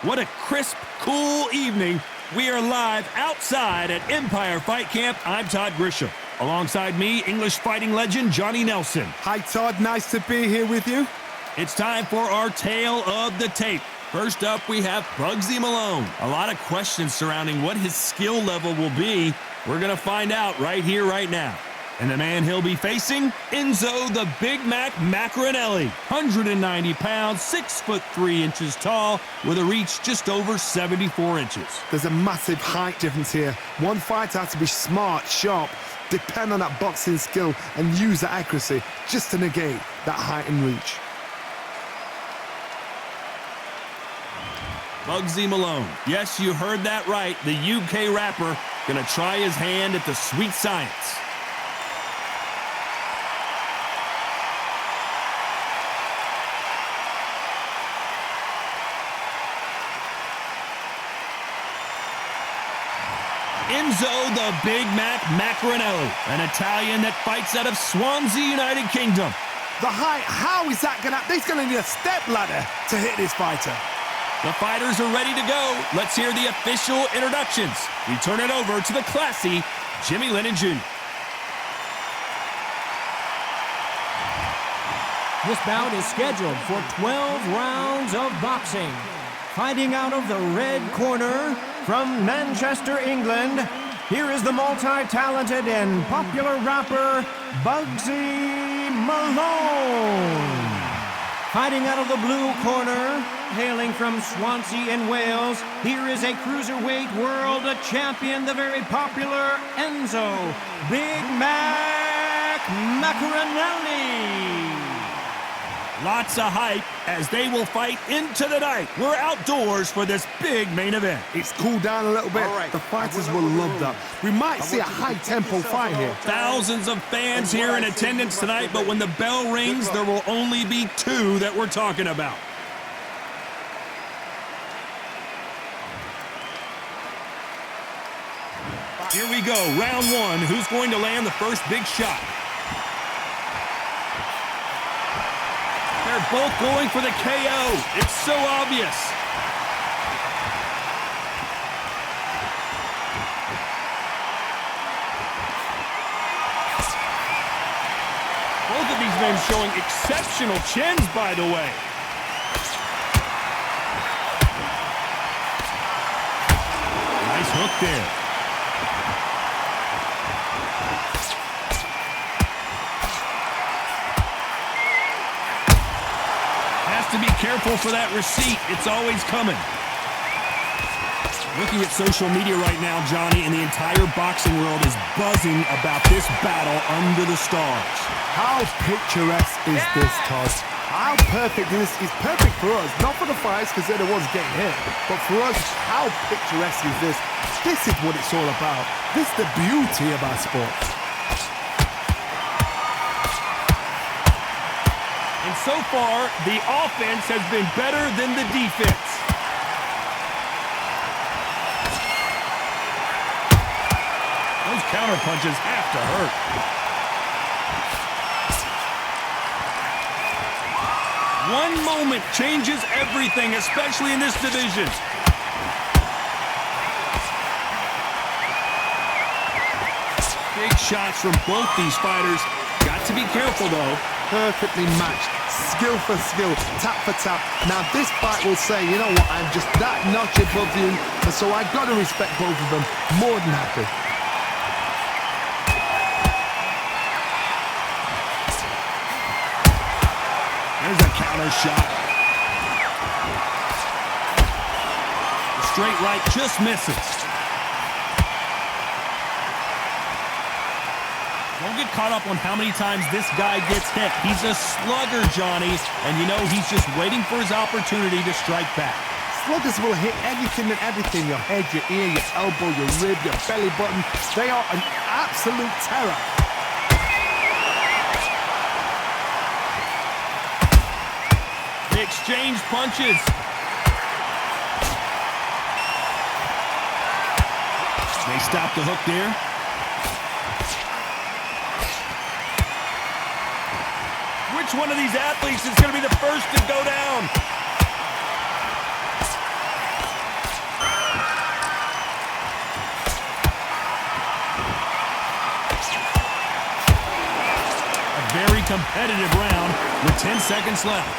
What a crisp, cool evening. We are live outside at Empire Fight Camp. I'm Todd Grisham. Alongside me, English fighting legend Johnny Nelson. Hi, Todd. Nice to be here with you. It's time for our tale of the tape. First up, we have Bugzy Malone. A lot of questions surrounding what his skill level will be. We're going to find out right here, right now. And the man he'll be facing, Enzo the Big Mac Maccarinelli. 190 pounds, 6'3" tall, with a reach just over 74 inches. There's a massive height difference here. One fighter has to be smart, sharp, depend on that boxing skill, and use that accuracy just to negate that height and reach. Bugzy Malone. Yes, you heard that right. The UK rapper gonna try his hand at the sweet science. Enzo the Big Mac Maccarinelli, an Italian that fights out of Swansea, United Kingdom. The height, how is that gonna... He's gonna need a step ladder to hit this fighter. The fighters are ready to go. Let's hear the official introductions. We turn it over to the classy Jimmy Lennon Jr. This bout is scheduled for 12 rounds of boxing. Fighting out of the red corner from Manchester, England, here is the multi-talented and popular rapper Bugzy Malone. Fighting out of the blue corner, hailing from Swansea in Wales, here is a cruiserweight world champion, the very popular Enzo Big Mac Maccarinelli. Lots of hype as they will fight into the night. We're outdoors for this big main event. It's cooled down a little bit. Right. The fighters will love that. We might see a high-tempo fight here. Thousands of fans here in attendance tonight, but when the bell rings, there will only be two that we're talking about. Here we go, round one. Who's going to land the first big shot? They're both going for the KO. It's so obvious. Both of these men showing exceptional chins, by the way. Nice hook there. To be careful for that receipt. It's always coming. Looking at social media right now, Johnny, and the entire boxing world is buzzing about this battle under the stars. How picturesque is this, Todd? How perfect is this? It's perfect for us, not for the fighters because they're the ones getting hit, but for us, how picturesque is this? This is what it's all about. This is the beauty of our sport. And so far, the offense has been better than the defense. Those counter punches have to hurt. One moment changes everything, especially in this division. Big shots from both these fighters. Got to be careful, though. Perfectly matched, skill for skill, tap for tap. Now this fight will say, you know what, I'm just that notch above you, and so I've got to respect both of them. More than happy. There's a counter shot. The straight right just misses. Don't get caught up on how many times this guy gets hit. He's a slugger, Johnny, and you know he's just waiting for his opportunity to strike back. Sluggers will hit anything and everything. Your head, your ear, your elbow, your rib, your belly button. They are an absolute terror. They exchange punches. They stop the hook there. Which one of these athletes is going to be the first to go down? competitive round with 10 seconds left.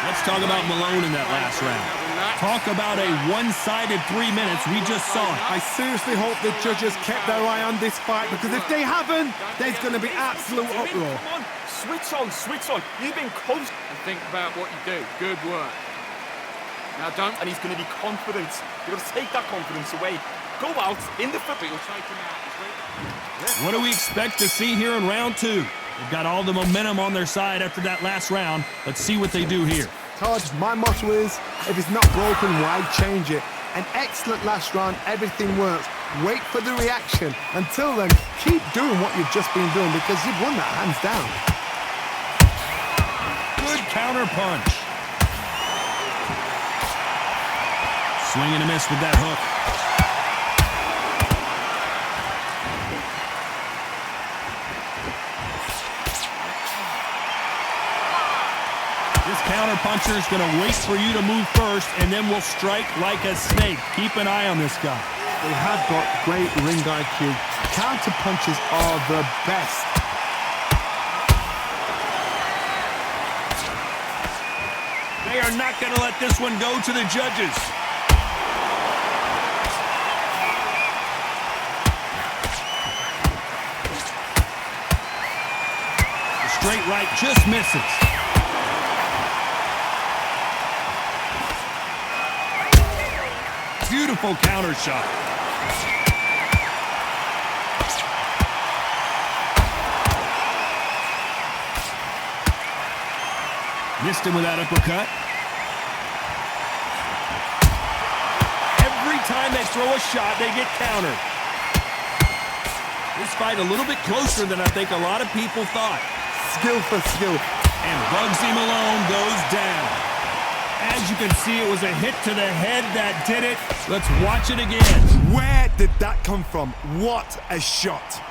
Let's talk about Malone in that last round. Talk about a one-sided 3 minutes. We just saw it. I seriously hope the judges kept their eye on this fight, because if they haven't, there's going to be absolute uproar. Come on, switch on, switch on. You've been close. And think about what you do. Good work. Now don't. And he's going to be confident. You've got to take that confidence away. Go out in the foot. You'll take him out. What do we expect to see here in round 2? They've got all the momentum on their side after that last round. Let's see what they do here. Todd, my motto is, if it's not broken, why change it? An excellent last round, everything works. Wait for the reaction. Until then, keep doing what you've just been doing, because you've won that hands down. Good counter punch. Swing and a miss with that hook. This counter-puncher is going to wait for you to move first, and then will strike like a snake. Keep an eye on this guy. They have got great ring IQ. Counter-punches are the best. They are not going to let this one go to the judges. The straight right just misses. Beautiful counter shot. Missed him with that uppercut. Every time they throw a shot, they get countered. This fight a little bit closer than I think a lot of people thought. Skill for skill. And Bugzy Malone goes down. As you can see, it was a hit to the head that did it. Let's watch it again. Where did that come from? What a shot.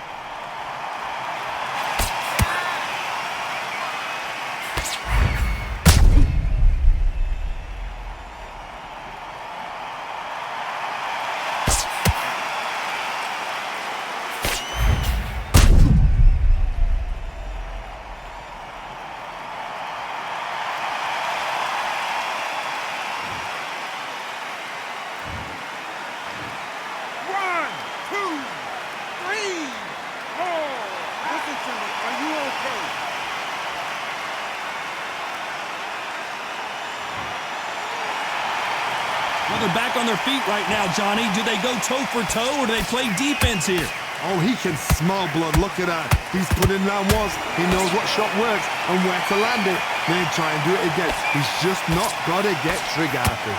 Well, they're back on their feet right now, Johnny. Do they go toe for toe, or do they play defense here? Oh, he can smell blood. Look at that. He's putting down once. He knows what shot works and where to land it. Then try and do it again. He's just not got to get trigger happy.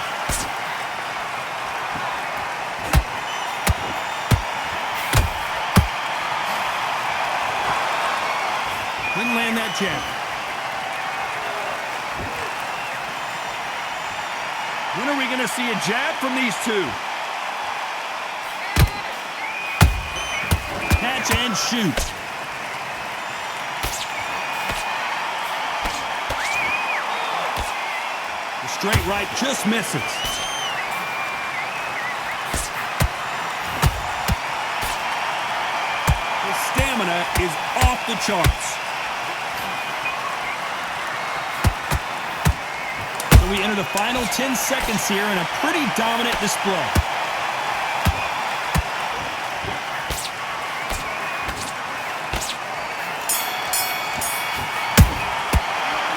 Couldn't land that jab. When are we going to see a jab from these two? Catch and shoot. The straight right just misses. His stamina is off the charts. We enter the final 10 seconds here in a pretty dominant display.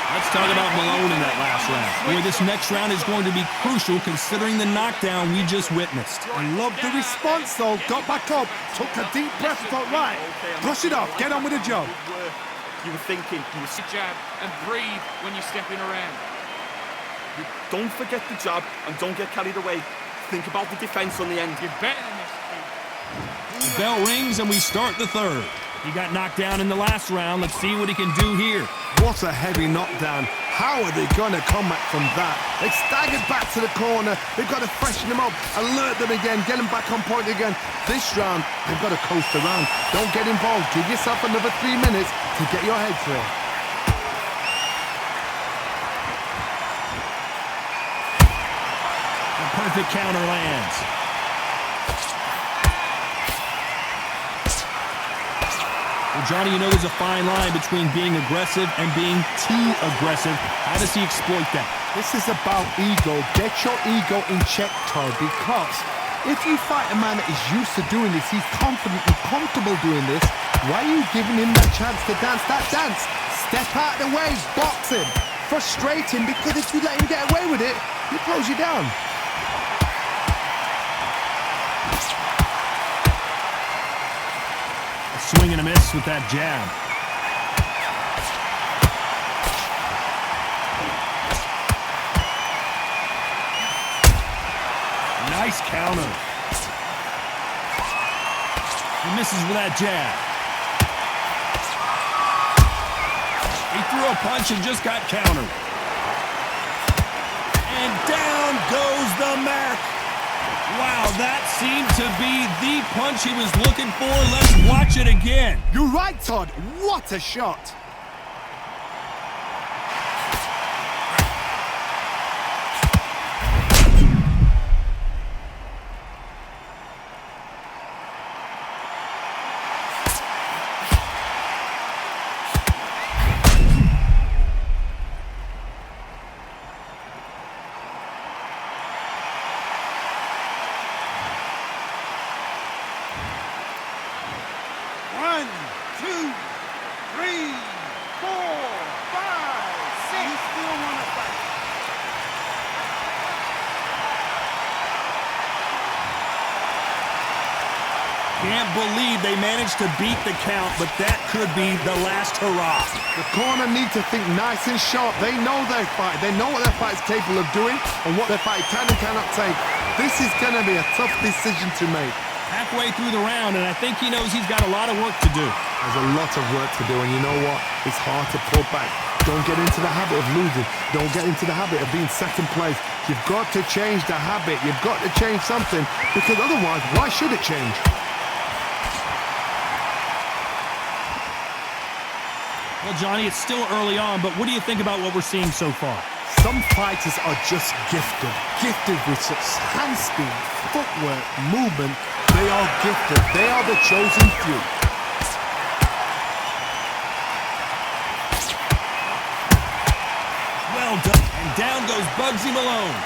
Let's talk about Malone in that last round. Boy, this next round is going to be crucial considering the knockdown we just witnessed. I love the response, though. Got back up, took a deep breath, thought, right, brush it off, get on with the job. You were thinking, you were Jab and breathe when you're stepping around. Don't forget the jab and don't get carried away. Think about the defense on the end. You're better than this. The bell rings and we start the third. He got knocked down in the last round. Let's see what he can do here. What a heavy knockdown. How are they going to come back from that? They staggered back to the corner. They've got to freshen them up, alert them again, get them back on point again. This round, they've got to coast around. Don't get involved. Give yourself another 3 minutes to get your head clear. Perfect counter lands. Well, Johnny, you know there's a fine line between being aggressive and being too aggressive. How does he exploit that? This is about ego. Get your ego in check, Todd, because if you fight a man that is used to doing this, he's confident and comfortable doing this, why are you giving him that chance to dance that dance? Step out of the way, box him, frustrate him, because if you let him get away with it, he'll close you down. A swing and a miss with that jab. Nice counter. He misses with that jab. He threw a punch and just got countered. And down goes the Mac. Wow, that seemed to be the punch he was looking for. Let's watch it again. You're right, Todd. What a shot. Can't believe they managed to beat the count, but that could be the last hurrah. The corner need to think nice and sharp. They know their fight. They know what their fight is capable of doing and what their fight can and cannot take. This is going to be a tough decision to make. Halfway through the round, and I think he knows he's got a lot of work to do. There's a lot of work to do, and you know what? It's hard to pull back. Don't get into the habit of losing. Don't get into the habit of being second place. You've got to change the habit. You've got to change something, because otherwise, why should it change? Well, Johnny, it's still early on, but what do you think about what we're seeing so far? Some fighters are just gifted with such hand speed, footwork, movement. They are gifted. They are the chosen few. Well done. And down goes Bugzy Malone.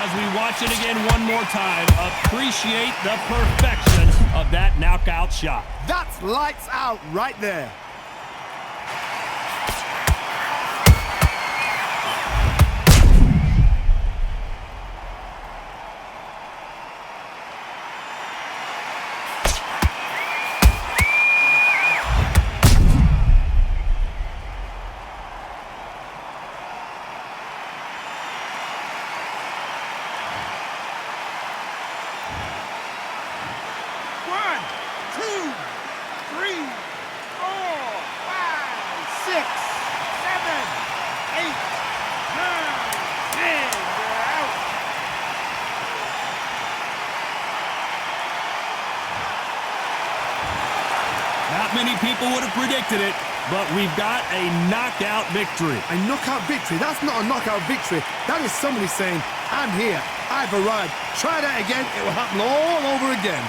As we watch it again one more time, appreciate the perfection of that knockout shot. That's lights out right there. Not many people would have predicted it, but we've got a knockout victory. A knockout victory? That's not a knockout victory. That is somebody saying, I'm here, I've arrived. Try that again, it will happen all over again.